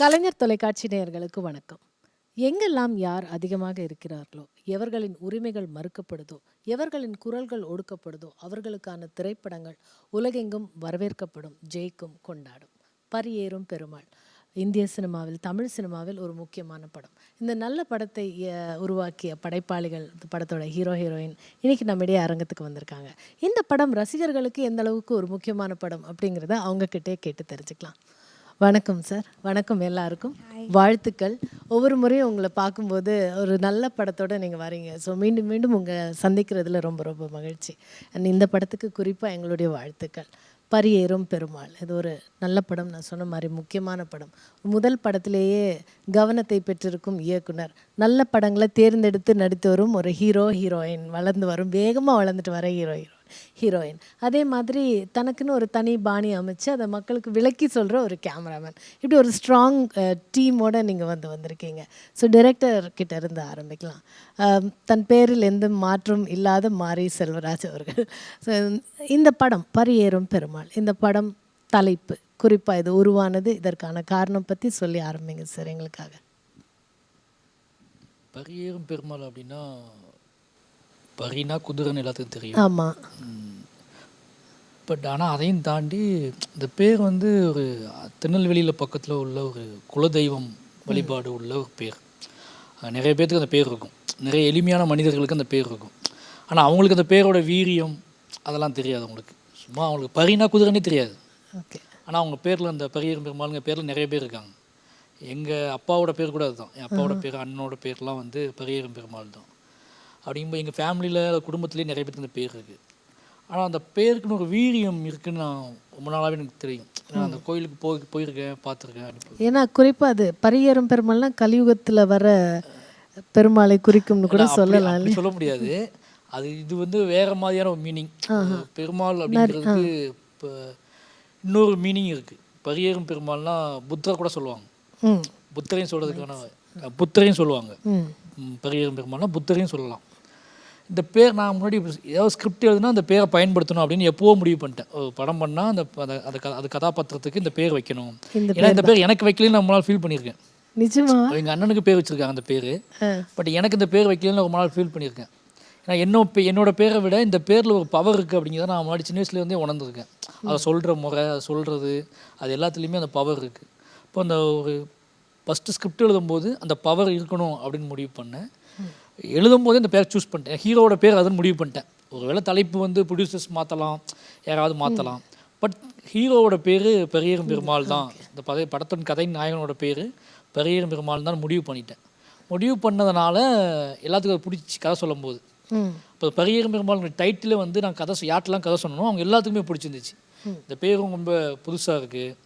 கலைஞர் தொலைக்காட்சி நேயர்களுக்கு வணக்கம். எங்கெல்லாம் யார் அதிகமாக இருக்கிறார்களோ, எவர்களின் உரிமைகள் மறுக்கப்படுதோ, எவர்களின் குரல்கள் ஒடுக்கப்படுதோ, அவர்களுக்கான திரைப்படங்கள் உலகெங்கும் வரவேற்கப்படும், ஜெயிக்கும், கொண்டாடும். பரியேறும் பெருமாள் இந்திய சினிமாவில், தமிழ் சினிமாவில் ஒரு முக்கியமான படம். இந்த நல்ல படத்தை உருவாக்கிய படைப்பாளிகள், இந்த படத்தோட ஹீரோ, ஹீரோயின் இன்னைக்கு நம்மிடையே அரங்கத்துக்கு வந்திருக்காங்க. இந்த படம் ரசிகர்களுக்கு எந்த அளவுக்கு ஒரு முக்கியமான படம் அப்படிங்கிறத அவங்கக்கிட்டே கேட்டு தெரிஞ்சுக்கலாம். வணக்கம் சார். வணக்கம் எல்லாருக்கும். வாழ்த்துக்கள். ஒவ்வொரு முறையும் உங்களை பார்க்கும்போது ஒரு நல்ல படத்தோடு நீங்கள் வரீங்க. ஸோ மீண்டும் மீண்டும் உங்களை சந்திக்கிறதுல ரொம்ப ரொம்ப மகிழ்ச்சி. அண்ட் இந்த படத்துக்கு குறிப்பாக எங்களுடைய வாழ்த்துக்கள். பரியேறும் பெருமாள் இது ஒரு நல்ல படம். நான் சொன்ன மாதிரி முக்கியமான படம். முதல் படத்திலேயே கவனத்தை பெற்றிருக்கும் இயக்குனர், நல்ல படங்களை தேர்ந்தெடுத்து நடித்து வரும் ஒரு ஹீரோ ஹீரோயின், வளர்ந்து வரும், வேகமாக வளர்ந்துட்டு வர ஹீரோயின். அதே மாதிரி தனக்குன்னு ஒரு தனி பாணி அமைச்சு அதை மக்களுக்கு விளக்கி சொல்கிற ஒரு கேமராமேன். இப்படி ஒரு ஸ்ட்ராங் டீமோடு நீங்கள் வந்திருக்கீங்க. ஸோ டைரக்டர் கிட்ட இருந்து ஆரம்பிக்கலாம். தன் பேரில் எந்த மாற்றம் இல்லாத மாரி செல்வராஜ் அவர்கள். ஸோ இந்த படம் பரியேறும் பெருமாள், இந்த படம் தலைப்பு குறிப்பாக இது உருவானது, இதற்கான காரணம் பற்றி சொல்லி ஆரம்பிங்க சார் எங்களுக்காக. பரியேறும் பெருமாள் அப்படின்னா, பரினா குதிரைன்னு எல்லாத்துக்கும் தெரியும். ஆமாம். பட் ஆனால் அதையும் தாண்டி இந்த பேர் வந்து ஒரு திருநெல்வேலியில் பக்கத்தில் உள்ள ஒரு குலதெய்வம் வழிபாடு உள்ள ஒரு பேர். நிறைய பேர்த்துக்கு அந்த பேர் இருக்கும், நிறைய எளிமையான மனிதர்களுக்கு அந்த பேர் இருக்கும். ஆனால் அவங்களுக்கு அந்த பேரோட வீரியம் அதெல்லாம் தெரியாது. அவங்களுக்கு சும்மா அவங்களுக்கு பரினா குதிரைன்னே தெரியாது. ஓகே. ஆனால் அவங்க பேரில் அந்த பரியேறும் பெருமாளுங்க பேரில் நிறைய பேர் இருக்காங்க. எங்கள் அப்பாவோட பேர் கூட அதுதான். என் அப்பாவோட பேர், அண்ணனோட பேர்லாம் வந்து பரியேறும் பெருமாள் தான். அப்படிங்கும்போது எங்கள் ஃபேமிலியில், குடும்பத்துலேயே நிறைய பேருக்கு அந்த பேர் இருக்குது. ஆனால் அந்த பேருக்குன்னு ஒரு வீரியம் இருக்குதுன்னு நான் ரொம்ப நாளாகவே எனக்கு தெரியும். ஏன்னா அந்த கோயிலுக்கு போயிருக்கேன், பார்த்துருக்கேன். ஏன்னா குறிப்பாக அது பரியேறும் பெருமாள்னா கலியுகத்தில் வர பெருமாளை குறிக்கும்னு கூட சொல்லலாம். சொல்ல முடியாது. இது வந்து வேறு மாதிரியான ஒரு மீனிங். பெருமாள் அப்படிங்கிறதுக்கு இப்போ இன்னொரு மீனிங் இருக்குது. பரியேறும் பெருமாள்னா புத்தர் கூட சொல்லுவாங்க. புத்தரையும் சொல்கிறதுக்கான புத்தரையும் சொல்லுவாங்க. பரியேறும் பெருமாள்னா புத்தரையும் சொல்லலாம். இந்த பேர் நான் முன்னாடி ஏதாவது ஸ்கிரிப்ட் எழுதுனா அந்த பேரை பயன்படுத்தணும் அப்படின்னு எப்போவோ முடிவு பண்ணிட்டேன். ஒரு படம் பண்ணால் அது கதாபாத்திரத்துக்கு இந்த பேர் வைக்கணும். ஏன்னா இந்த பேர் எனக்கு வைக்கலன்னு நம்மளால் ஃபீல் பண்ணியிருக்கேன். நிஜமா எங்கள் அண்ணனுக்கு பேர் வச்சுருக்காங்க அந்த பேர். பட் எனக்கு இந்த பேர் வைக்கலன்னு ரொம்ப நாள் ஃபீல் பண்ணியிருக்கேன். ஏன்னா என்னோட பேரை விட இந்த பேரில் ஒரு பவர் இருக்குது அப்படிங்கிறத நான் முன்னாடி சின்ன வயசுலேருந்தே உணர்ந்துருக்கேன். அதை சொல்கிற முறை, அதை சொல்கிறது, அது எல்லாத்துலேயுமே அந்த பவர் இருக்குது. இப்போ அந்த ஒரு ஃபஸ்ட்டு ஸ்கிரிப்ட் எழுதும்போது அந்த பவர் இருக்கணும் அப்படின்னு முடிவு பண்ணேன். எழுதும்போதே இந்த பேர் சூஸ் பண்ணிட்டேன். ஹீரோவோட பேர் அதுன்னு முடிவு பண்ணிட்டேன். ஒருவேளை தலைப்பு வந்து ப்ரொடியூசர்ஸ் மாற்றலாம், யாராவது மாற்றலாம். பட் ஹீரோவோட பேர் பரியேறும் பெருமாள் தான். இந்த படத்தின் கதையின் நாயகனோட பேர் பரியேறும் பெருமாள் தான் முடிவு பண்ணிட்டேன். முடிவு பண்ணதுனால எல்லாத்துக்கும் அது பிடிச்சி கதை சொல்லும் போது. இப்போ பரியேறும் பெருமாள் டைட்டிலே வந்து நான் யார்ட்டெல்லாம் கதை சொன்னோம் அவங்க எல்லாத்துக்குமே பிடிச்சிருந்துச்சு. இந்த பேரும் ரொம்ப புதுசாக இருக்குது.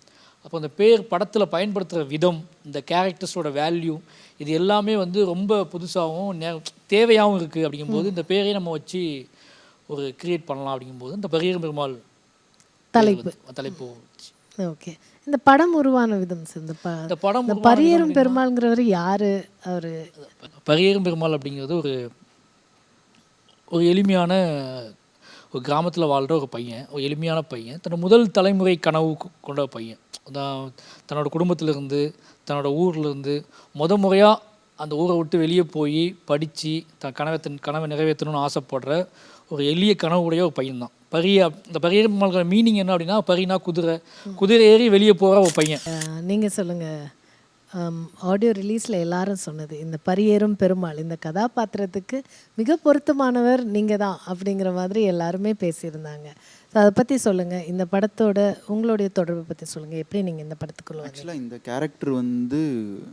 அப்போ அந்த பேர் படத்தில் பயன்படுத்துகிற விதம், இந்த கேரக்டர்ஸோட வேல்யூ, இது எல்லாமே வந்து ரொம்ப புதுசாகவும் தேவையாகவும் இருக்குது. அப்படிங்கும்போது இந்த பேரையே நம்ம வச்சு ஒரு கிரியேட் பண்ணலாம். அப்படிங்கும்போது இந்த பரியேறும் பெருமாள் தலைப்பு. ஓகே. இந்த படம் உருவான விதம் இந்த படம் பரியேறும் பெருமாள்ங்கிறவர் யார்? அவர் பரியேறும் பெருமாள் அப்படிங்கிறது ஒரு எளிமையான ஒரு கிராமத்தில் வாழ்கிற ஒரு பையன், ஒரு எளிமையான பையன். தன்னோட முதல் தலைமுறை கனவு கொண்ட பையன். தன்னோட குடும்பத்திலேருந்து, தன்னோட ஊர்லேருந்து முறையாக அந்த ஊரை விட்டு வெளியே போய் படித்து தன் கனவை நிறைவேற்றணும்னு ஆசைப்படுற ஒரு எளிய கனவுடைய ஒரு பையன் தான் இந்த பரியேறும் பெருமாள். மீனிங் என்ன அப்படின்னா, பரினா குதிரை ஏறி வெளியே போகிற ஒரு பையன். நீங்கள் சொல்லுங்கள். ஆடியோ ரிலீஸில் எல்லாரும் சொன்னது, இந்த பரியேறும் பெருமாள் இந்த கதாபாத்திரத்துக்கு மிக பொருத்தமானவர் நீங்கள் தான் அப்படிங்கிற மாதிரி எல்லாருமே பேசியிருந்தாங்க. ஸோ அதை பற்றி சொல்லுங்கள். இந்த படத்தோட உங்களுடைய தொடர்பை பற்றி சொல்லுங்கள். எப்படி நீங்கள் இந்த படத்துக்குள்ள? ஆக்சுவலாக இந்த கேரக்டர் வந்து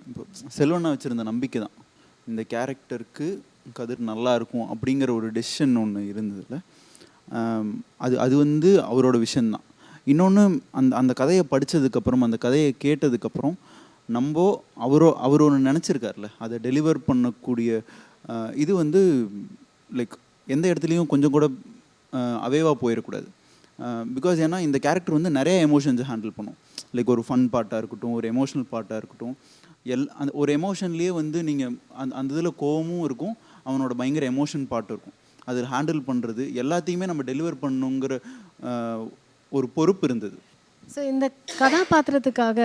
இப்போ செல்வனா வச்சுருந்த நம்பிக்கை தான். இந்த கேரக்டருக்கு கதிர் நல்லா இருக்கும் அப்படிங்கிற ஒரு டெசிஷன் ஒன்று இருந்ததில்ல. அது வந்து அவரோட விஷயந்தான். இன்னொன்று அந்த கதையை படித்ததுக்கப்புறம், அந்த கதையை கேட்டதுக்கப்புறம் அவர் ஒன்று நினச்சிருக்கார்ல, அதை டெலிவர் பண்ணக்கூடிய இது வந்து லைக் எந்த இடத்துலையும் கொஞ்சம் கூட அவேவாக போயிடக்கூடாது. பிகாஸ் ஏன்னா இந்த கேரக்டர் வந்து நிறைய எமோஷன்ஸை ஹேண்டில் பண்ணும். லைக் ஒரு ஃபன் பார்ட்டாக இருக்கட்டும், ஒரு எமோஷ்னல் பார்ட்டாக இருக்கட்டும், அந்த ஒரு எமோஷன்லேயே வந்து நீங்கள் அந்த இதில் கோவமும் இருக்கும், அவனோட பயங்கர எமோஷன் பார்ட்டும் இருக்கும். அதில் ஹேண்டில் பண்ணுறது எல்லாத்தையுமே நம்ம டெலிவர் பண்ணணுங்கிற ஒரு பொறுப்பு இருந்தது. ஸோ இந்த கதாபாத்திரத்துக்காக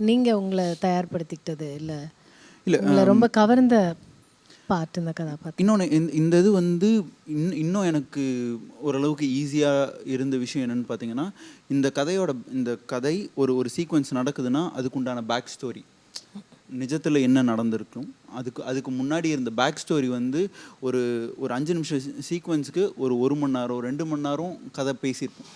நீங்கள் உங்களை தயார்படுத்திக்கிட்டது இல்லை இல்லை உங்களை ரொம்ப கவர்ந்த பார்ட் இந்த கதாபாத்திரம்? இன்னொன்று இந்த இது வந்து இன்னும் எனக்கு ஓரளவுக்கு ஈஸியாக இருந்த விஷயம் என்னென்னு பார்த்தீங்கன்னா, இந்த கதை ஒரு சீக்வன்ஸ் நடக்குதுன்னா அதுக்குண்டான பேக் ஸ்டோரி, நிஜத்தில் என்ன நடந்திருக்கும், அதுக்கு முன்னாடி இருந்த பேக் ஸ்டோரி வந்து ஒரு 5 நிமிஷம் சீக்வன்ஸுக்கு ஒரு மணி நேரம் 2 மணி நேரம் கதை பேசியிருப்போம்.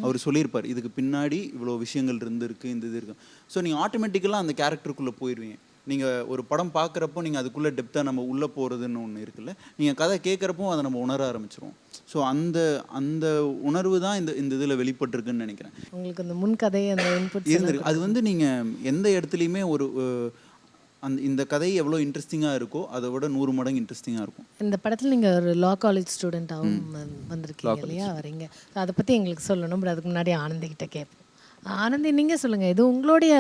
அவர் சொல்லியிருப்பார் இதுக்கு பின்னாடி இவ்வளோ விஷயங்கள் இருந்திருக்கு, இந்த இது இருக்குது. ஸோ நீங்கள் ஆட்டோமேட்டிக்கலாக அந்த கேரக்டருக்குள்ளே போயிடுவீங்க. நீங்கள் ஒரு படம் பார்க்குறப்போ நீங்கள் அதுக்குள்ளே டெப்த்தாக நம்ம உள்ளே போகிறதுன்னு ஒன்று இருக்குல்ல, நீங்கள் கதை கேட்குறப்போ அதை நம்ம உணர ஆரம்பிச்சிருவோம். ஸோ அந்த உணர்வு தான் இந்த இதில் வெளிப்பட்டிருக்குன்னு நினைக்கிறேன். உங்களுக்கு அந்த முன்கதை அந்த இன்புட் இருந்திருக்கு. அது வந்து நீங்கள் எந்த இடத்துலையுமே இந்த கதை எவ்வளோ இன்ட்ரெஸ்டிங்காக இருக்கோ அதை விட 100 மடங்கு இன்ட்ரெஸ்டிங்காக இருக்கும். இந்த படத்தில் நீங்கள் ஒரு லா காலேஜ் ஸ்டூடெண்ட்டாகவும் வந்திருக்கீங்க இல்லையா, வரீங்க. அதை பற்றி எங்களுக்கு சொல்லணும். பட் அதுக்கு முன்னாடி ஆனந்திக்கிட்ட கேட்போம். ஆனந்தி, நீங்கள் சொல்லுங்கள், இது உங்களுடைய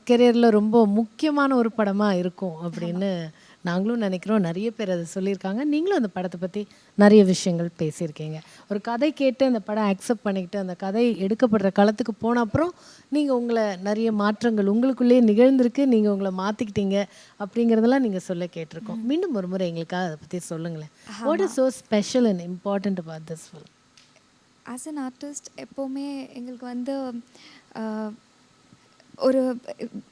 கெரியரில் ரொம்ப முக்கியமான ஒரு படமாக இருக்கும் அப்படின்னு நாங்களும் நினைக்கிறோம். நிறைய பேர் அதை சொல்லியிருக்காங்க. நீங்களும் அந்த படத்தை பற்றி நிறைய விஷயங்கள் பேசியிருக்கீங்க. ஒரு கதை கேட்டு அந்த படம் அக்செப்ட் பண்ணிக்கிட்டு அந்த கதை எடுக்கப்படுற களத்துக்கு போன அப்புறம் நீங்கள் உங்களை நிறைய மாற்றங்கள் உங்களுக்குள்ளேயே நிகழ்ந்திருக்கு, நீங்கள் உங்களை மாற்றிக்கிட்டீங்க அப்படிங்கிறதெல்லாம் நீங்கள் சொல்ல கேட்டிருக்கோம். மீண்டும் ஒரு முறை எங்களுக்காக அதை பற்றி சொல்லுங்களேன். What is so special and important about this film? As an artist எப்போவுமே எங்களுக்கு வந்து ஒரு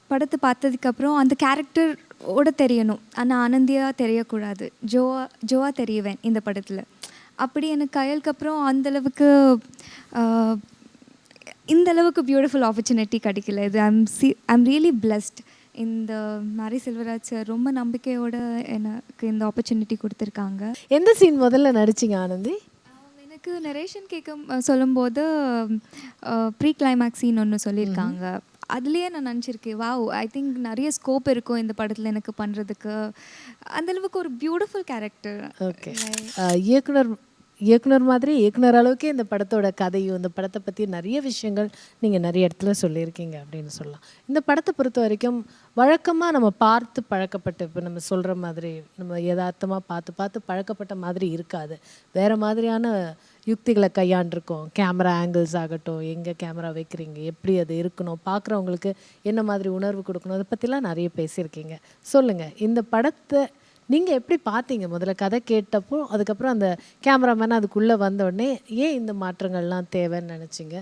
படத்தை பார்த்ததுக்கப்புறம் அந்த கேரக்டரோட தெரியணும், ஆனால் ஆனந்தியாக தெரியக்கூடாது, ஜோவா தெரியவேன் இந்த படத்தில். அப்படி எனக்கு கையலுக்கு அப்புறம் அந்தளவுக்கு இந்தளவுக்கு பியூட்டிஃபுல் ஆப்பர்ச்சுனிட்டி கிடைக்கல. இது ஐம் ரியலி பிளஸ்ட். இந்த மாரி செல்வராஜ் சார் ரொம்ப நம்பிக்கையோடு எனக்கு இந்த ஆப்பர்ச்சுனிட்டி கொடுத்துருக்காங்க. எந்த சீன் முதல்ல நடிச்சிங்க ஆனந்தி? எனக்கு நரேஷன் சொல்லும்போது ப்ரீ கிளைமேக்ஸ் சீன் ஒன்று சொல்லியிருக்காங்க. அதுலேயே நான் நினச்சிருக்கேன், வாவ், ஐ திங்க் நிறைய ஸ்கோப் இருக்கும் இந்த படத்தில் எனக்கு பண்ணுறதுக்கு. அந்தளவுக்கு ஒரு பியூட்டிஃபுல் கேரக்டர். ஓகே, இயக்குனர் மாதிரி இயக்குனர் அளவுக்கே இந்த படத்தோட கதையும் இந்த படத்தை பற்றி நிறைய விஷயங்கள் நீங்கள் நிறைய இடத்துல சொல்லியிருக்கீங்க அப்படின்னு சொல்லலாம். இந்த படத்தை பொறுத்த வரைக்கும் வழக்கமாக நம்ம பார்த்து பழக்கப்பட்டு, இப்போ நம்ம சொல்கிற மாதிரி நம்ம யதார்த்தமாக பார்த்து பழக்கப்பட்ட மாதிரி இருக்காது. வேறு மாதிரியான யுக்திகளை கையாண்டிருக்கோம். கேமரா ஆங்கிள்ஸ் ஆகட்டும், எங்கே கேமரா வைக்கிறீங்க, எப்படி அது இருக்கணும், பார்க்குறவங்களுக்கு என்ன மாதிரி உணர்வு கொடுக்கணும், அதை பற்றிலாம் நிறைய பேசியிருக்கீங்க. சொல்லுங்கள், இந்த படத்தை நீங்கள் எப்படி பார்த்தீங்க? முதல்ல கதை கேட்டப்போ, அதுக்கப்புறம் அந்த கேமராமேன் அதுக்குள்ளே வந்தோடனே ஏன் இந்த மாற்றங்கள்லாம் தேவைன்னு நினச்சிங்க?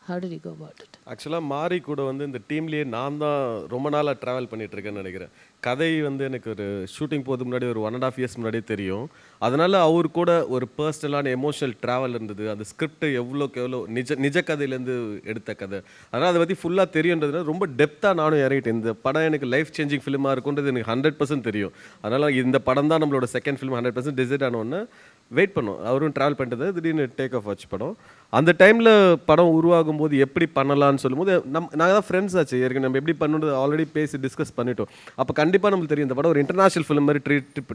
How did you go about it? ஆக்சுவலாக மாரி கூட வந்து இந்த டீம்லேயே நான் தான் ரொம்ப நாளாக ட்ராவல் பண்ணிகிட்ருக்கேன்னு நினைக்கிறேன். கதை வந்து எனக்கு ஒரு ஷூட்டிங் போகிறதுக்கு முன்னாடி ஒரு 1.5 years முன்னாடியே தெரியும். அதனால் அவர் கூட ஒரு பர்சனலான எமோஷனல் ட்ராவல் இருந்தது. அந்த ஸ்கிரிப்ட் எவ்வளோக்கு எவ்வளோ நிஜ கதையிலேருந்து எடுத்த கதை, அதனால் அதை பற்றி ஃபுல்லாக தெரியுன்றதுனால ரொம்ப டெப்த்தாக நானும் இறங்கிட்டேன். இந்த படம் எனக்கு லைஃப் சேஞ்சிங் ஃபிலிமாக இருக்குன்றது எனக்கு 100% தெரியும். அதனால் இந்த படம் தான் நம்மளோட செகண்ட் ஃபிலிம் 100% டிசைட் ஆனோன்னு வெயிட் பண்ணோம். அவரும் ட்ராவல் பண்ணிட்டது திடீர்னு டேக் ஆஃப் ஆச்சு படம். அந்த டைமில் படம் உருவாகும் போது எப்படி பண்ணலான்னு சொல்லும்போது நாங்கள் தான் ஃப்ரெண்ட்ஸ் ஆச்சு. ஏற்கனவே நம்ம எப்படி பண்ணுறது ஆல்ரெடி பேசி டிஸ்கஸ் பண்ணிட்டோம். அப்போ கண்டிப்பாக நம்மளுக்கு தெரியும் இந்த படம் ஒரு இன்டர்நேஷனல் ஃபிலிம் மாதிரி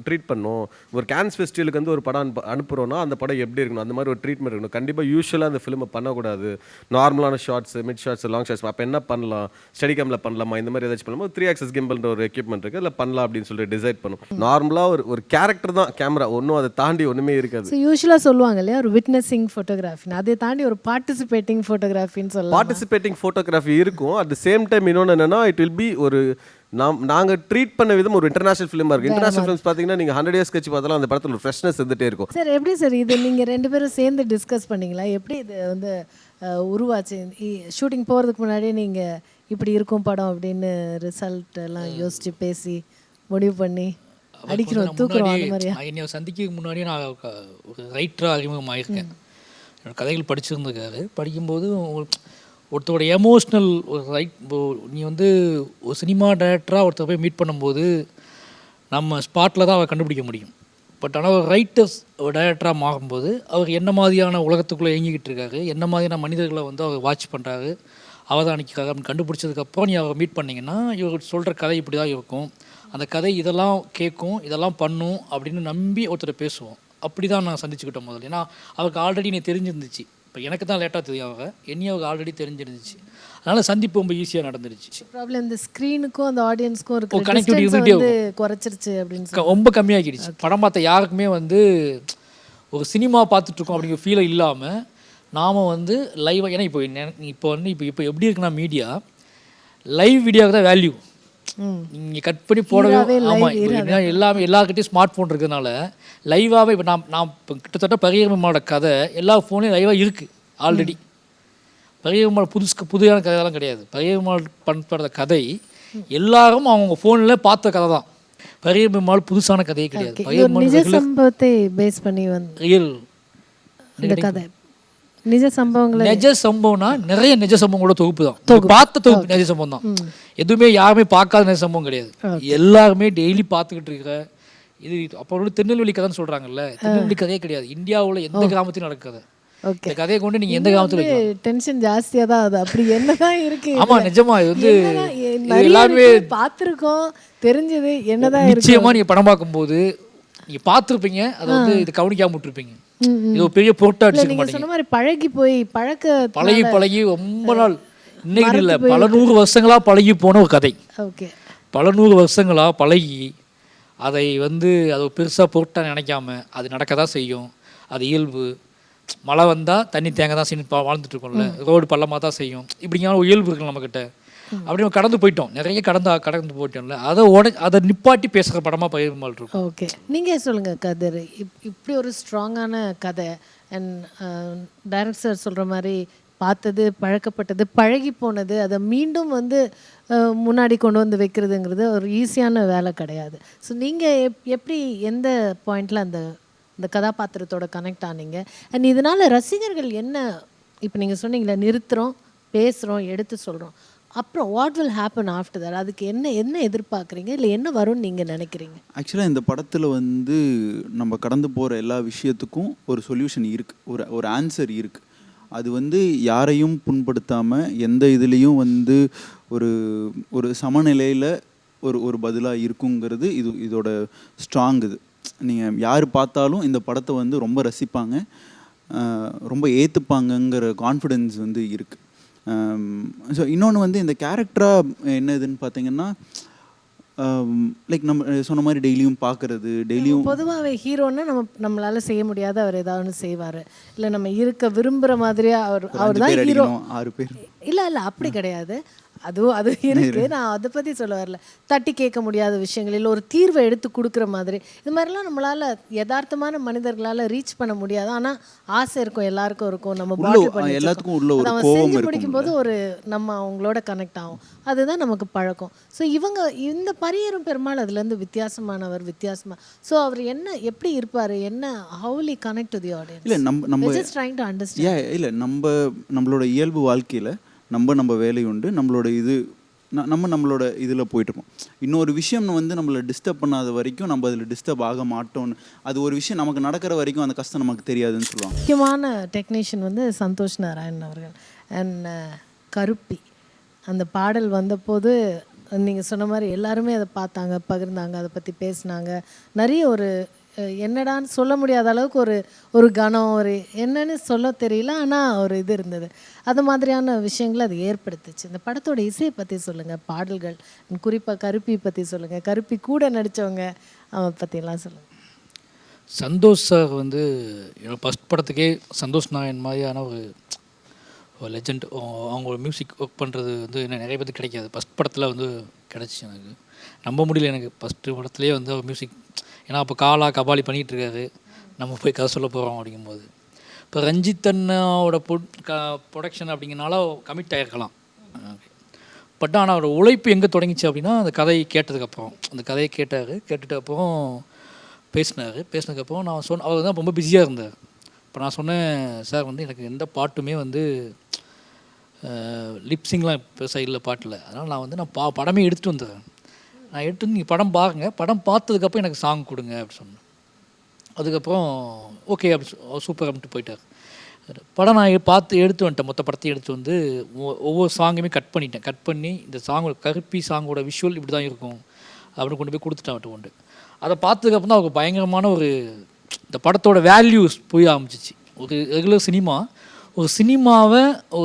ட்ரீட் பண்ணோம். ஒரு கேன்ஸ் ஃபெஸ்டிவலுக்கு வந்து ஒரு படம் அனுப்புகிறோன்னா அந்த படம் எப்படி இருக்கணும், அந்த மாதிரி ஒரு ட்ரீட்மெண்ட் இருக்கணும். கண்டிப்பாக யூஸ்வலாக அந்த ஃபிலிமை பண்ணக்கூடாது. நார்மலான shorts, mid shorts, long shorts. அப்போ என்ன பண்ணலாம், ஸ்டடி கேமில் பண்ணலாமா, இந்த மாதிரி ஏதாச்சும் பண்ணலாமா, 3 axis கிம்பல்ன்ற ஒரு எக்யூப்மெண்ட் இருக்குது, அதில் பண்ணலாம் அப்படின்னு சொல்லிட்டு டிசைட் பண்ணும். நார்மலாக ஒரு கேரக்டர் தான் கேமரா, ஒன்றும் அதை தாண்டி ஒன்றுமே இருக்காது. ஸோ யூஸ்வலாக சொல்லுவாங்க இல்லையா, ஒரு விட்னஸிங் ஃபோட்டோகிராஃபி, அதை தாண்டி ஒரு பார்ட்டிசிபேட்டிங் ஃபோட்டோகிராஃபின்னு சொல்லலாம். பார்ட்டிசிபேட்டிங் ஃபோட்டோகிராஃபி இருக்கும். அட் த சேம் டைம் இன்னொன்று என்னென்னா, இட் வில் பி ஒரு நாங்கள் ட்ரீட் பண்ண விதம் ஒரு இன்டர்நேஷனல் ஃபிலிமாக இருக்குது. இன்டர்நேஷனல் ஃபிலிம்ஸ் பார்த்தீங்கன்னா நீங்கள் 100 years கழிச்சு பார்த்தாலும் அந்த படத்தில் ஒரு ஃப்ரெஷ்னஸ் இருந்துகிட்டே இருக்கும். சார், எப்படி சார் இது நீங்கள் 2 பேரும் சேர்ந்து டிஸ்கஸ் பண்ணிங்களா? எப்படி இது வந்து உருவாச்சு? ஷூட்டிங் போகிறதுக்கு முன்னாடியே நீங்கள் இப்படி இருக்கும் படம் அப்படின்னு ரிசல்ட் எல்லாம் யோசித்து பேசி முடிவு பண்ணி அடிக்கிறோம் தூக்குறோம் அந்த மாதிரியா? என்னை சந்திக்கிறதுக்கு முன்னாடியே நான் ஒரு ரைட்டராக அறிமுகமாயிருக்கேன். என்னோடய கதைகள் படிச்சிருந்துருக்காரு. படிக்கும்போது ஒருத்தரோட எமோஷ்னல் ஒரு நீ வந்து ஒரு சினிமா டைரக்டராக ஒருத்தர் போய் மீட் பண்ணும்போது நம்ம ஸ்பாட்டில் தான் அவர் கண்டுபிடிக்க முடியும். பட் ஆனால் ஒரு ரைட்டர்ஸ் ஒரு டைரக்டராக மாறும்போது அவர் என்ன மாதிரியான உலகத்துக்குள்ளே இயங்கிக்கிட்டு இருக்காரு, என்ன மாதிரியான மனிதர்களை வந்து அவர் வாட்ச் பண்ணுறாரு, அவதானிக்கிறாரு அப்படின்னு கண்டுபிடிச்சதுக்கப்புறம் நீ அவரை மீட் பண்ணிங்கன்னா இவர் சொல்கிற கதை இப்படி தான் இருக்கும், அந்த கதை இதெல்லாம் கேட்கும், இதெல்லாம் பண்ணும் அப்படின்னு நம்பி ஒருத்தர் பேசுவோம். அப்படி தான் நான் சந்திச்சுக்கிட்டோம் முதல்ல. ஏன்னா அவருக்கு ஆல்ரெடி நீ தெரிஞ்சிருந்துச்சு. இப்போ எனக்கு தான் லேட்டாக தெரியும், அவங்க என்னையும் அவருக்கு ஆல்ரெடி தெரிஞ்சிருந்துச்சு. அதனால் சந்திப்பு ரொம்ப ஈஸியாக நடந்துருச்சு. ப்ராப்ளம் இந்த ஸ்க்ரீனுக்கும் அந்த ஆடியன்ஸ்க்கும் ஒரு கனெக்டிவிட்டி வந்து குறைச்சிருச்சு அப்படின்னு ரொம்ப கம்மியாகிடுச்சு. படம் பார்த்த யாருக்குமே வந்து ஒரு சினிமா பார்த்துட்ருக்கோம் அப்படிங்கிற ஃபீலை இல்லாமல் நாம் வந்து லைவாக, ஏன்னா இப்போ எப்படி இருக்குன்னா மீடியா லைவ் வீடியோவுக்கு தான் வேல்யூ. ம். நீங்கள் கட் பண்ணி போடவே ஹீரோவே live ஆமாம். hero இப்போ எல்லாமே எல்லாருக்கிட்டையும் ஸ்மார்ட் ஃபோன் இருக்கிறதுனால லைவாகவே இப்போ நான் இப்போ கிட்டத்தட்ட பரியகரமாவோட கதை எல்லா ஃபோன்லேயும் லைவாக இருக்குது ஆல்ரெடி. பரியகரமாவோட புதுயான கதையெல்லாம் கிடையாது. பரியகரமாவோட பண்ணுற கதை எல்லாரும் அவங்க ஃபோனில் பார்த்த கதை தான். பரியகரமாவோட புதுசான கதையே கிடையாது. இது ஒரு நிஜ சம்பவத்தை பேஸ் பண்ணி ரியல் இந்த கதை நிஜ சம்பவங்களை நிஜ சம்பவம்னா நிறைய நிஜ சம்பவங்களோட தொகுப்பு தான். பார்த்த தொகுப்பு நிஜ சம்பவம் தான். எதுவுமே யாருமே பார்க்காத நிஜ சம்பவம் கிடையாது. எல்லாருமே டெய்லி பார்த்துக்கிட்டு இருக்கிற இது. அப்போ திருநெல்வேலி கதைன்னு சொல்கிறாங்கல்ல, திருநெல்வேலி கதையே கிடையாது. இந்தியாவில் எந்த கிராமத்திலும் நடக்காது. ஓகே. இந்த கதையை கொண்டு நீங்கள் எந்த கிராமத்தில் டென்ஷன் ஜாஸ்தியாக தான் அது. அப்படி என்னதான் இருக்கு? ஆமாம் நிஜமா இது வந்து எல்லாருமே பார்த்துருக்கோம், தெரிஞ்சது என்னதான் இருக்கு. நிச்சயமாக நீங்கள் படம் பார்க்கும்போது நீங்கள் பார்த்துருப்பீங்க, அதை வந்து இது கவனிக்காம விட்டுருப்பீங்க. இது ஒரு பெரிய பொருட்டா அடிச்சுக்க நீங்க மாட்டீங்க. சொன்ன மாதிரி பழகி போய் பழகி ரொம்ப நாள் இன்னைக்கு இல்லை, பல 100 வருஷங்களா பழகி போன ஒரு கதை. ஓகே. பல 100 வருஷங்களா பழகி அதை வந்து அது பெருசாக பொருட்டாக நினைக்காம அது நடக்க தான் செய்யும். அது இயல்பு. மழை வந்தால் தண்ணி தேங்க தான் செய்யணும். வாழ்ந்துட்டு இருக்கோம்ல, ரோடு பள்ளமாக தான் செய்யும். இப்படியான ஒரு இயல்பு இருக்குல்ல நம்மக்கிட்ட. அப்படி நம்ம கடந்து போயிட்டோம், நிறைய கடந்து போயிட்டோம்ல. அதை நிப்பாட்டி பேசுகிற படமாக பயிர்மால் இருக்கும். ஓகே. நீங்கள் சொல்லுங்கள் கதிர், இப்படி ஒரு ஸ்ட்ராங்கான கதை அண்ட் டைரக்டர் சொல்கிற மாதிரி பார்த்தது, பழக்கப்பட்டது, பழகி போனது, அதை மீண்டும் வந்து முன்னாடி கொண்டு வந்து வைக்கிறதுங்கிறது ஒரு ஈஸியான வேலை கிடையாது. ஸோ நீங்கள் எப்படி எந்த பாயிண்டில் அந்த கதாபாத்திரத்தோட கனெக்ட் ஆனீங்க? அண்ட் இதனால் ரசிகர்கள் என்ன, இப்போ நீங்கள் சொன்னீங்களே நிறுத்துகிறோம், பேசுகிறோம், எடுத்து சொல்கிறோம், அப்புறம் what will happen after that? அதுக்கு என்ன எதிர்பார்க்குறீங்க, இல்லை என்ன வரும்னு நீங்கள் நினைக்கிறீங்க? ஆக்சுவலாக இந்த படத்தில் வந்து நம்ம கடந்து போகிற எல்லா விஷயத்துக்கும் ஒரு சொல்யூஷன் இருக்குது, ஒரு ஆன்சர் இருக்குது. அது வந்து யாரையும் புண்படுத்தாமல் எந்த இதுலேயும் வந்து ஒரு சமநிலையில் ஒரு பதிலாக இருக்குங்கிறது இதோட ஸ்ட்ராங். இது நீங்கள் யார் பார்த்தாலும் இந்த படத்தை வந்து ரொம்ப ரசிப்பாங்க, ரொம்ப ஏற்றுப்பாங்கங்கிற கான்ஃபிடென்ஸ் வந்து இருக்குது. ஸோ இன்னொன்று வந்து இந்த கேரக்டராக என்னதுன்னு பார்த்தீங்கன்னா, லைக் நம்ம சொன்ன மாதிரி டெய்லியும் பார்க்குறது, டெய்லியும் பொதுவாகவே ஹீரோன்னா நம்மளால் செய்ய முடியாத அவர் ஏதாவது செய்வார், இல்லை நம்ம இருக்க விரும்புகிற மாதிரியாக அவர் தான் ஹீரோ. 6 பேர் இல்லை அப்படி கிடையாது. அது இருக்குது. நான் அதை பற்றி சொல்ல வரல. தட்டி கேட்க முடியாத விஷயங்கள், இல்லை ஒரு தீர்வை எடுத்து கொடுக்குற மாதிரி, இது மாதிரிலாம் நம்மளால் யதார்த்தமான மனிதர்களால் ரீச் பண்ண முடியாது. ஆனால் ஆசை இருக்கும், எல்லாருக்கும் இருக்கும். நம்ம எல்லாத்துக்கும் உள்ள ஒரு அவன் கோவம் செஞ்சு இருக்கும். முடிக்கும்போது நம்ம அவங்களோட கனெக்ட் ஆகும். அதுதான் நமக்கு பழக்கம். ஸோ இந்த பரியரும் பெருமாள் அதுலேருந்து வித்தியாசமானவர். ஸோ அவர் எப்படி இருப்பார், என்ன ஹவுலி கனெக்ட் டு தி ஆடியன்ஸ்? இல்லை நம்ம ஜஸ்ட் ட்ரைங் டு அண்டர்ஸ்டாண்ட். இல்லை நம்மளோட இயல்பு வாழ்க்கையில் நம்ம வேலை உண்டு, நம்மளோட இதில் போயிட்டுருப்போம். இன்னொரு விஷயம் வந்து நம்மளை டிஸ்டர்ப் பண்ணாத வரைக்கும் நம்ம அதில் டிஸ்டர்ப் ஆக மாட்டோம்னு, அது ஒரு விஷயம் நமக்கு நடக்கிற வரைக்கும் அந்த கஷ்டம் நமக்கு தெரியாதுன்னு சொல்லுவாங்க. முக்கியமான டெக்னீஷியன் வந்து சந்தோஷ் நாராயணன் அவர்கள். அண்ட் கருப்பி அந்த பாடல் வந்தபோது நீங்கள் சொன்ன மாதிரி எல்லாருமே அதை பார்த்தாங்க, பகிர்ந்தாங்க, அதை பற்றி பேசினாங்க. நிறைய ஒரு என்னடான்னு சொல்ல முடியாத அளவுக்கு ஒரு கணம், ஒரு என்னன்னு சொல்ல தெரியல, ஆனால் ஒரு இது இருந்தது. அது மாதிரியான விஷயங்கள் அது ஏற்படுத்துச்சு. இந்த படத்தோட இசையை பற்றி சொல்லுங்கள், பாடல்கள், குறிப்பாக கருப்பி பற்றி சொல்லுங்கள், கருப்பி கூட நடித்தவங்க அவன் பற்றிலாம் சொல்லுங்கள். சந்தோஷ் சார் வந்து என்னோட ஃபஸ்ட் படத்துக்கே சந்தோஷ் நாராயண் மாதிரியான ஒரு லெஜண்ட். அவங்களோட மியூசிக் ஒர்க் பண்ணுறது வந்து என்ன நிறைய பேருக்கு கிடைக்காது. ஃபஸ்ட் படத்தில் வந்து கிடச்சிச்சு. எனக்கு நம்ப முடியல. எனக்கு ஃபஸ்ட்டு படத்துலேயே வந்து அவர் மியூசிக், ஏன்னா அப்போ கபாலி பண்ணிகிட்ருக்காரு, நம்ம போய் கதை சொல்ல போகிறோம் அப்படிங்கும்போது. இப்போ ரஞ்சித் அண்ணாவோட ப்ரொடக்ஷன் அப்படிங்கிறனால கமிட் ஆகிருக்கலாம். பட் ஆனால் அவரோட உழைப்பு எங்கே தொடங்கிச்சு அப்படின்னா, அந்த கதையை கேட்டதுக்கப்புறம். அந்த கதையை கேட்டுட்டு அப்புறம் பேசினதுக்கப்புறம் நான் அவர் தான் ரொம்ப பிஸியாக இருந்தார். இப்போ நான் சொன்னேன், சார் வந்து எனக்கு எந்த பாட்டுமே வந்து லிப்ஸிங்லாம் பெருசாக இல்லை பாட்டில், அதனால் நான் படமே எடுத்துகிட்டு வந்துடுறேன். நான் எடுத்து நீங்கள் படம் பாருங்கள், படம் பார்த்ததுக்கப்புறம் எனக்கு சாங் கொடுங்க அப்படி சொன்னேன். அதுக்கப்புறம் ஓகே அப்படி சூப்பர் அப்படின்ட்டு போயிட்டார். படம் நான் எடுத்து வந்துட்டேன். மொத்த படத்தையும் எடுத்து வந்து ஒவ்வொரு சாங்குமே கட் பண்ணி இந்த கருப்பி சாங்கோட விஷுவல் இப்படி தான் இருக்கும் அப்படின்னு கொண்டு போய் கொடுத்துட்டேன் உண்டு. அதை பார்த்ததுக்கப்புறம் தான் அவருக்கு பயங்கரமான இந்த படத்தோட வேல்யூஸ் போய் ஆரம்பிச்சிச்சு. ஒரு ரெகுலர்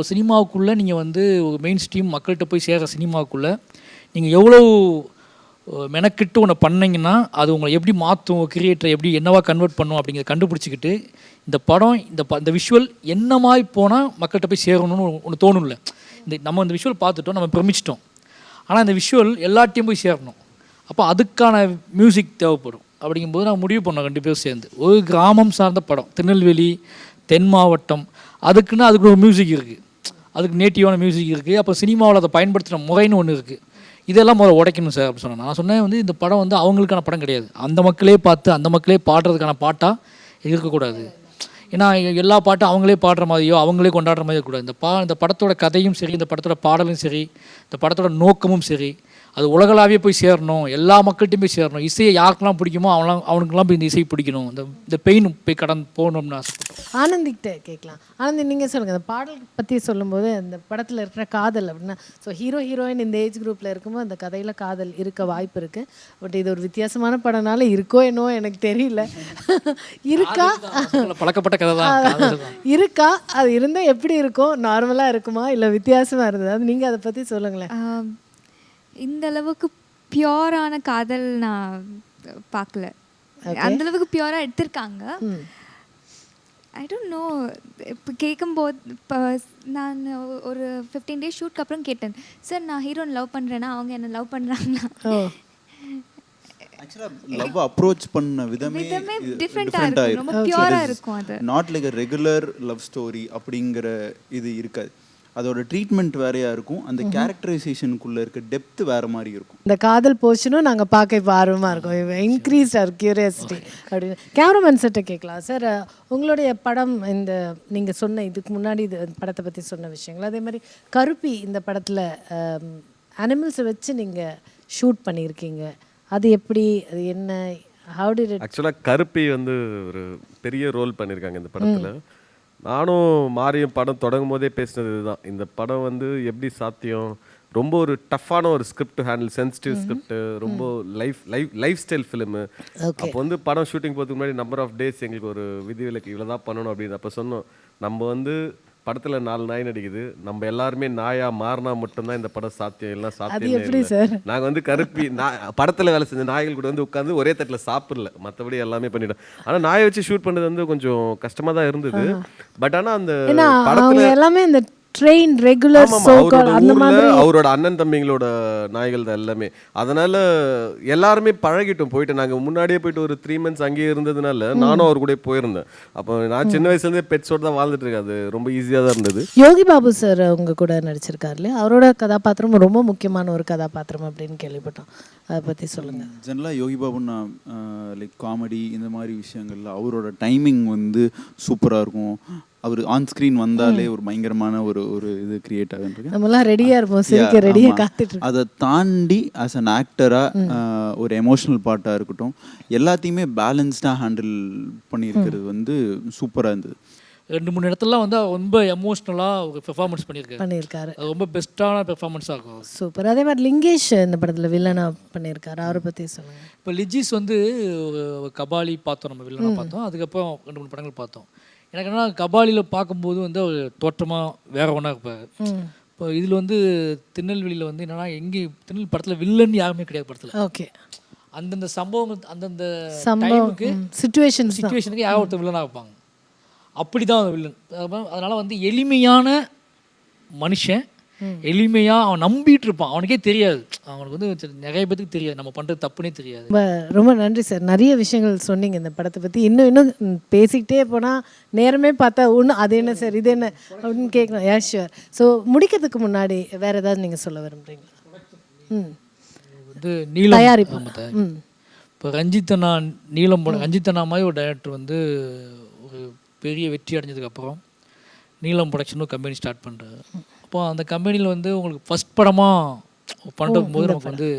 சினிமாவுக்குள்ளே நீங்கள் வந்து ஒரு மெயின் ஸ்ட்ரீம் மக்கள்கிட்ட போய் சேர்கிற சினிமாவுக்குள்ளே நீங்கள் எவ்வளோ மெனக்கிட்டு ஒன்று பண்ணிங்கன்னா அது உங்களை எப்படி மாற்றும், கிரியேட்டரை எப்படி என்னவா கன்வெர்ட் பண்ணும் அப்படிங்கிறத கண்டுபிடிச்சிக்கிட்டு இந்த படம் இந்த விஷுவல் என்ன மாதிரி போனால் மக்கள்கிட்ட போய் சேரணும்னு ஒன்று தோணும்ல. நம்ம இந்த விஷுவல் பார்த்துட்டோம், நம்ம பிரமிச்சிட்டோம். ஆனால் இந்த விஷுவல் எல்லாத்தையும் போய் சேரணும். அப்போ அதுக்கான மியூசிக் தேவைப்படும். அப்படிங்கும்போது நான் முடிவு பண்ணோம் 2 பேரும் சேர்ந்து. ஒரு கிராமம் சார்ந்த படம், திருநெல்வேலி தென் மாவட்டம், அதுக்கு ஒரு மியூசிக் இருக்குது, அதுக்கு நேட்டிவான மியூசிக் இருக்குது. அப்போ சினிமாவில் அதை பயன்படுத்துகிற முறைன்னு ஒன்று இருக்குது. இதெல்லாம் முதல்ல உடைக்கணும் சார் அப்படின்னு சொன்னேன். நான் சொன்னேன் இந்த படம் அவங்களுக்கான படம் கிடையாது, அந்த மக்களே பார்த்து அந்த மக்களே பாடுறதுக்கான பாட்டாக இருக்கக்கூடாது. ஏன்னா எல்லா பாட்டும் அவங்களே பாடுற மாதிரியோ அவங்களே கொண்டாடுற மாதிரியோ கூடாது. இந்த படத்தோட கதையும் சரி, இந்த படத்தோட பாடலும் சரி, இந்த படத்தோட நோக்கமும் சரி, அது உலகளாவே போய் சேரணும், எல்லா மக்கள்கிட்டையும் போய் சேரணும். இசையை யாருக்கெல்லாம் பிடிக்குமோ அவனுக்கெல்லாம் போய் இந்த இசை பிடிக்கணும், இந்த பெயின் போய் கடந்து போகணும்னு ஆசைப்பட்டோம். ஆனந்திக்கிட்ட கேட்கலாம். ஆனந்தி, நீங்கள் சொல்லுங்கள், இந்த பாடல் பற்றி சொல்லும்போது இந்த படத்தில் இருக்கிற காதல் அப்படின்னா, ஸோ ஹீரோயின் இந்த ஏஜ் குரூப்பில் இருக்கும்போது அந்த கதையில் காதல் இருக்க வாய்ப்பு இருக்குது. பட் இது ஒரு வித்தியாசமான படம்னால இருக்கோ என்னவோ எனக்கு தெரியல. இருக்கா? பழக்கப்பட்ட கதை தான். இருக்கா? அது இருந்தால் எப்படி இருக்கும்? நார்மலாக இருக்குமா இல்லை வித்தியாசமாக இருந்தது? அது நீங்கள் அதை பற்றி சொல்லுங்களேன். இந்த அளவுக்கு பியோரான காதல் நான் பார்க்கல. அந்த அளவுக்கு பியோராக எடுத்திருக்காங்க. I don't know. இப்போ கேட்கும்போது இப்போ நான் ஒரு 15 days ஷூட்க்கு அப்புறம் கேட்டேன், சார் நான் ஹீரோன் லவ் பண்ணுறேன்னா அவங்க என்ன லவ் பண்ணுறாங்களா? ஆக்சுவலாக லவ் அப்ரோச் பண்ண விதமே டிஃப்ரெண்ட்டாக இருக்கும், ரொம்ப பியூராக இருக்கும். அது not like a regular love story அப்படிங்கிற இது இருக்காது. அதோட ட்ரீட்மெண்ட் வேறையாக இருக்கும், அந்த கேரக்டரைசேஷனுக்குள்ளே இருக்க டெப்த் வேறு மாதிரி இருக்கும். இந்த காதல் போச்சுன்னு நாங்கள் பார்க்க இப்போ ஆர்வமாக இருக்கோம், இன்க்ரீஸ் ஆர் கியூரியாசிட்டி அப்படின்னு. கேமராமேன் செட்டை கேட்கலாம் சார். உங்களுடைய படம் இந்த நீங்கள் சொன்ன இதுக்கு முன்னாடி இது படத்தை பற்றி சொன்ன விஷயங்கள், அதே மாதிரி கருப்பி இந்த படத்தில் அனிமல்ஸை வச்சு நீங்கள் ஷூட் பண்ணியிருக்கீங்க. அது எப்படி, அது என்ன, ஹவு டிட் இட்? ஆக்சுவலாக கருப்பி ஒரு பெரிய ரோல் பண்ணியிருக்காங்க இந்த படத்தில். நானும் மாரியும் படம் தொடங்கும் போதே பேசினது இதுதான், இந்த படம் எப்படி சாத்தியம், ரொம்ப ஒரு டஃப்பான ஒரு ஸ்கிரிப்ட் ஹேண்டில், சென்சிட்டிவ் ஸ்கிரிப்ட், ரொம்ப லைஃப் ஸ்டைல் ஃபிலிமு. அப்போ படம் ஷூட்டிங் போகிறதுக்கு முன்னாடி நம்பர் ஆஃப் டேஸ் எங்களுக்கு ஒரு விதிவிலக்கு, இவ்வளோ தான் பண்ணணும் அப்படின்னு. அப்போ சொன்னோம், நம்ம படத்தில் 4 நாய் நடிக்குது, நம்ம எல்லாருமே நாயா மாறினா மட்டும்தான் இந்த படம் சாத்தியம், எல்லாம் சாத்தியம். நாங்கள் கருப்பி படத்தில் வேலை செஞ்ச நாய்கள் கூட உட்காந்து ஒரே தட்டில் சாப்பிடல, மற்றபடி எல்லாமே பண்ணிட்டோம். ஆனால் நாயை வச்சு ஷூட் பண்ணது கொஞ்சம் கஷ்டமாக தான் இருந்தது. பட் ஆனால் அந்த படத்தில் எல்லாமே இந்த ட்ரெயின் ரெகுலர் அந்த மாதிரி அவரோட அண்ணன் தம்பிங்களோட நாய்கள் தான் எல்லாமே. அதனால எல்லாருமே பழகிட்டோம். போயிட்டு நாங்கள் முன்னாடியே போயிட்டு ஒரு 3 months அங்கேயே இருந்ததுனால நானும் அவர் கூட போயிருந்தேன். அப்போ நான் சின்ன வயசுலேருந்தே பெட்ஸோடு தான் வாழ்ந்துட்டு இருக்கேன். அது ரொம்ப ஈஸியாக தான் இருந்தது. யோகி பாபு சார் உங்க கூட நடிச்சிருக்காரு இல்லையா? அவரோட கதாபாத்திரம் ரொம்ப முக்கியமான ஒரு கதாபாத்திரம் அப்படின்னு கேள்விப்பட்டோம். அதை பற்றி சொல்லுங்கள். ஜெனரலாக யோகி பாபுன்னா லைக் காமெடி இந்த மாதிரி விஷயங்கள்ல அவரோட டைமிங் சூப்பராக இருக்கும். அவர் ஆன் ஸ்க்ரீன் வந்தாலே ஒரு பயங்கரமான ஒரு இது கிரியேட் ஆகுது. நம்மலாம் ரெடியாக இருப்போம், சிரிக்க ரெடியாக காத்துட்டு. அதை தாண்டி ஆஸ் அன் ஆக்டராக ஒரு எமோஷ்னல் பார்ட்டாக இருக்கட்டும், எல்லாத்தையுமே பேலன்ஸ்டாக ஹேண்டில் பண்ணியிருக்கிறது சூப்பராக இருந்தது. 2-3 இடத்துல ரொம்ப எமோஷ்னலாக ஒரு பெர்ஃபார்மன்ஸ் பண்ணியிருக்காரு. அது ரொம்ப பெஸ்ட்டான பெர்ஃபார்மன்ஸாக இருக்கும். சூப்பர். அதே மாதிரி லிங்கேஷ் இந்த படத்தில் வில்லனாக பண்ணியிருக்காரு, அவரை பற்றி சொல்லுங்கள். இப்போ லிஜிஸ் ஒரு கபாலி பார்த்தோம், நம்ம வில்லனாக பார்த்தோம். அதுக்கப்புறம் 2-3 படங்கள் பார்த்தோம். எனக்கு என்ன, கபாலியில் பார்க்கும்போது அவர் தோற்றமாக வேற ஒன்றா இருப்பார். இப்போ இதில் திருநெல்வேலியில் என்னென்னா, திருநெல்வேலி படத்தில் வில்லன் யாருமே கிடையாது படத்தில். ஓகே. அந்தந்த சம்பவங்கள், அந்தந்த டைமுக்கு சிச்சுவேஷனுக்கு யாரோ ஒருத்தர் வில்லனாக இருப்பாங்க. அப்படி தான் அந்த வில்லன். அதனால் எளிமையான மனுஷன், எளிமையாக அவன் நம்பிட்டு இருப்பான், அவனுக்கே தெரியாது, அவனுக்கு நிறைய பேருக்கு தெரியாது நம்ம பண்ணுறது தப்புனே தெரியாது. ரொம்ப நன்றி சார், நிறைய விஷயங்கள் சொன்னீங்க இந்த படத்தை பற்றி. இன்னும் பேசிக்கிட்டே போனால் நேரமே பார்த்தா ஒன்று அது என்ன சார் இது என்ன அப்படின்னு கேட்கணும். யா ஷுவர். ஸோ முடிக்கிறதுக்கு முன்னாடி வேறு ஏதாவது நீங்கள் சொல்ல விரும்புகிறீங்களா? நீலம் தயாரிப்பு. இப்போ ரஞ்சித் அண்ணா மாதிரி ஒரு டைரக்டர் ஒரு பெரிய வெற்றி அடைஞ்சதுக்கப்புறம் நீலம் ப்ரொடக்ஷன் ஒரு கம்பெனி ஸ்டார்ட் பண்ணுறாரு. அப்போ அந்த கம்பெனியில் உங்களுக்கு ஃபஸ்ட் படமாக பண்ணும் போது நமக்கு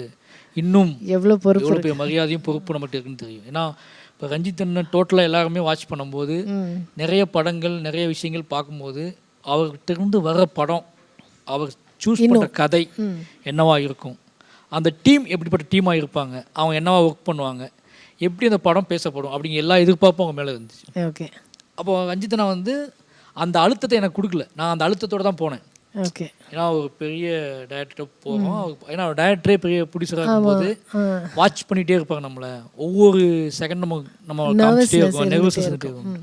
இன்னும் எவ்வளோ பெரிய மரியாதையும் பொறுப்பு நம்மகிட்ட இருக்குன்னு தெரியும். ஏன்னா இப்போ ரஞ்சித் அண்ணன் டோட்டலாக எல்லாருமே வாட்ச் பண்ணும்போது நிறைய படங்கள் நிறைய விஷயங்கள் பார்க்கும்போது அவர்கிட்ட இருந்து வர படம், அவர் சூஸ் பண்ணுற கதை என்னவா இருக்கும், அந்த டீம் எப்படிப்பட்ட டீமாக இருப்பாங்க, அவங்க என்னவா ஒர்க் பண்ணுவாங்க, எப்படி அந்த படம் பேசப்படும் அப்படிங்கிற எல்லா எதிர்பார்ப்பும் அவங்க மேலே இருந்துச்சு. ஓகே. அப்போ ரஞ்சித் அண்ணா அந்த அழுத்தத்தை எனக்கு கொடுக்கல, நான் அந்த அழுத்தத்தோடு தான் போனேன். ஓகே. ஏன்னா ஒரு பெரிய டைரக்டர் போகிறோம், ஏன்னா டைரக்டரே பெரிய ப்ரொடியூசராக இருக்கும்போது வாட்ச் பண்ணிகிட்டே இருப்பாங்க நம்மளை, ஒவ்வொரு செகண்ட் நம்ம காமிச்சிட்டே இருக்கோம், நெர்வஸஸ் இருக்கும்.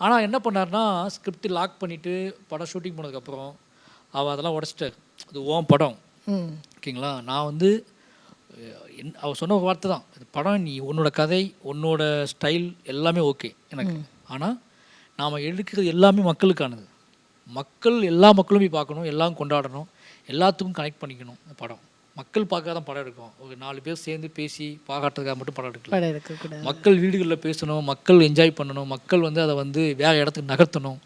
ஆனால் என்ன பண்ணார்னா, ஸ்கிரிப்ட் லாக் பண்ணிவிட்டு படம் ஷூட்டிங் போனதுக்கப்புறம் அதெல்லாம் உடச்சிட்டார். அது ஓன் படம், ஓகேங்களா. நான் வந்து அவர் சொன்ன ஒரு வார்த்தை தான், படம் நீ உன்னோட கதை உன்னோட ஸ்டைல் எல்லாமே ஓகே எனக்கு, ஆனால் நாம் எடுக்கிறது எல்லாமே மக்களுக்கானது. மக்கள் எல்லா மக்களும் போய் பார்க்கணும், எல்லாம் கொண்டாடணும், எல்லாத்துக்கும் கனெக்ட் பண்ணிக்கணும். இந்த படம் மக்கள் பார்க்க தான் படம் எடுக்கும். ஒரு 4 பேர் சேர்ந்து பேசி பாராட்டுறதுக்காக மட்டும் படம் எடுக்கல. மக்கள் வீடுகளில் பேசணும், மக்கள் என்ஜாய் பண்ணணும், மக்கள் வந்து அதை வந்து வேறு இடத்துக்கு நகர்த்தணும்,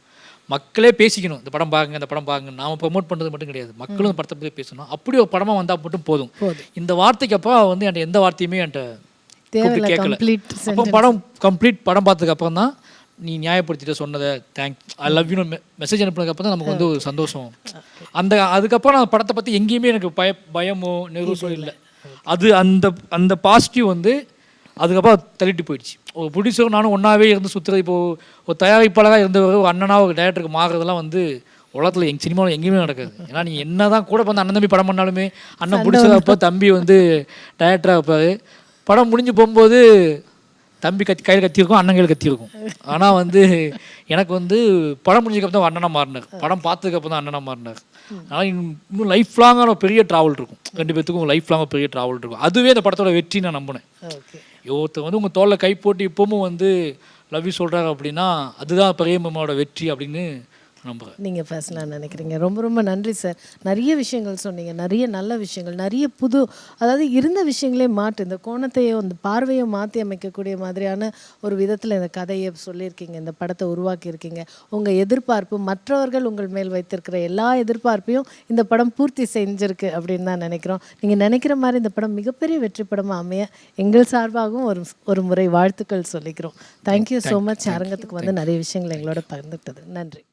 மக்களே பேசிக்கணும். இந்த படம் பாருங்க, இந்த படம் பாருங்க. நாம் ப்ரமோட் பண்ணுறது மட்டும் கிடையாது, மக்களும் இந்த படத்தை பற்றி பேசணும். அப்படி ஒரு படமாக வந்தால் மட்டும் போதும். இந்த வார்த்தைக்கு அப்புறம் வந்து என்கிட்ட எந்த வார்த்தையுமே என்கிட்ட கேட்கல. அப்போ படம் கம்ப்ளீட் படம் பார்த்ததுக்கப்புறம் தான் நீ நியாயப்படுத்திட்டு சொன்னதை ஐ லவ் யூ மெசேஜ் அனுப்புனதுக்கப்புறம் தான் நமக்கு வந்து ஒரு சந்தோஷம். அதுக்கப்புறம் நான் படத்தை பற்றி எங்கேயுமே எனக்கு பயமோ நெருசோ இல்லை. அது அந்த பாசிட்டிவ் வந்து அதுக்கப்புறம் தள்ளிட்டு போயிடுச்சு. ஒரு ப்ரொடியூசரும் நானும் ஒன்றாவே இருந்து சுற்றுறது. இப்போது ஒரு தயாரிப்பாளராக இருந்தவர் ஒரு அண்ணனாக ஒரு டேரக்டருக்கு மாறுறதெல்லாம் வந்து உலகத்தில் எங்கள் சினிமாவில் எங்கேயுமே நடக்காது. ஏன்னா நீங்கள் என்ன தான் கூட வந்து அண்ணன் தம்பி படம் பண்ணாலுமே அண்ணன் பிடிச்சதப்போ தம்பி வந்து டேரக்டராக வைப்பார். படம் முடிஞ்சு போகும்போது தம்பி கையில் கத்தியிருக்கும், அண்ணன் கையில் கத்தியிருக்கும். ஆனால் வந்து எனக்கு வந்து படம் முடிஞ்சதுக்கப்புறம் தான் அண்ணனாக மாறினார், படம் பார்த்ததுக்கப்புறம் தான் அண்ணனாக மாறினார். அதனால் இன்னும் லைஃப் லாங்கான பெரிய ட்ராவல் இருக்கும், 2 பேர்த்துக்கும் லைஃப் லாங்காக பெரிய ட்ராவல் இருக்கும். அதுவே அந்த படத்தோட வெற்றி நான் நம்பினேன். ஒருத்தர் வந்து உங்கள் தோளில் கை போட்டு இப்போவும் வந்து லவ் யூ சொல்கிறாங்க அப்படின்னா அதுதான் பிரேமமோட வெற்றி அப்படின்னு நம்புகிறேன். நீங்கள் பர்சனலாக நினைக்கிறீங்க. ரொம்ப ரொம்ப நன்றி சார். நிறைய விஷயங்கள் சொன்னீங்க, நிறைய நல்ல விஷயங்கள், நிறைய புது, அதாவது இருந்த விஷயங்களே மாற்று, இந்த கோணத்தையோ இந்த பார்வையை மாற்றி அமைக்கக்கூடிய மாதிரியான ஒரு விதத்தில் இந்த கதையை சொல்லியிருக்கீங்க, இந்த படத்தை உருவாக்கியிருக்கீங்க. உங்கள் எதிர்பார்ப்பு, மற்றவர்கள் உங்கள் மேல் வைத்திருக்கிற எல்லா எதிர்பார்ப்பையும் இந்த படம் பூர்த்தி செஞ்சுருக்கு அப்படின்னு தான் நினைக்கிறோம். நீங்கள் நினைக்கிற மாதிரி இந்த படம் மிகப்பெரிய வெற்றி படமாக அமைய எங்கள் சார்பாகவும் ஒரு முறை வாழ்த்துக்கள் சொல்லிக்கிறோம். Thank you so much. அரங்கத்துக்கு வந்து நிறைய விஷயங்கள் எங்களோட பகிர்ந்துக்கிட்டது. நன்றி.